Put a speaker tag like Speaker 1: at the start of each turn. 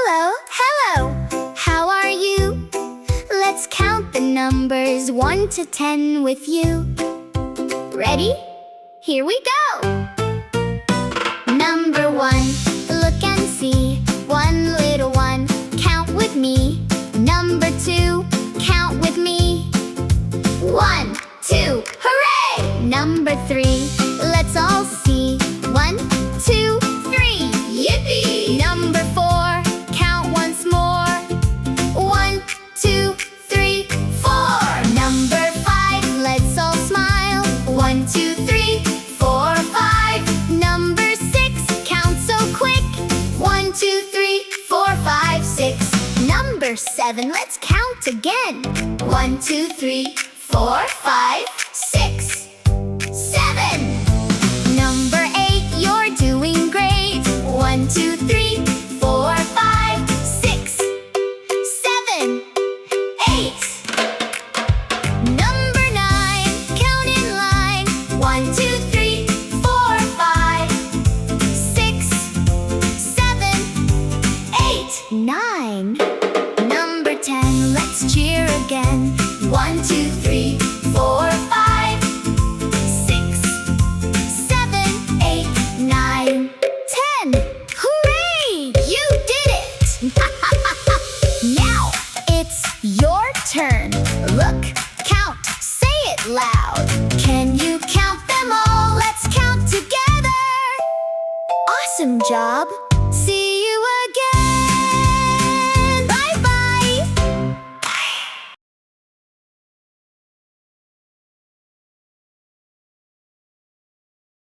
Speaker 1: Hello, hello. How are you? Let's count the numbers 1 to 10 with you. Ready? Here we go. Number 1, look and see. One little one, count with me. Number 2, count with me. 1, 2, hooray! Number 3, let's all see. 1, 2, 3, yippee! Number 4, count once more. 1, 2, 3, 4. Number 5, let's all smile. 1, 2, 3, 4, 5. Number 6, count so quick. 1, 2, 3, 4, 5, 6. Number 7, let's count again. 1, 2, 3, 4, 5, 6, 7. Number 8, you're doing great. 1, 2, 3, 4, 5, 6, 7, 8. Number 9, count in line. 1, 2, 3, 4, 5, 6, 7, 8, 9. Number 10, let's cheer again. 1, 2, 3, 4, 5, 6, 7, 8, 9, 10. Hooray! You did it! Now it's your turn. Look, count, say it loud. Can you count them all? Let's count together. Awesome job!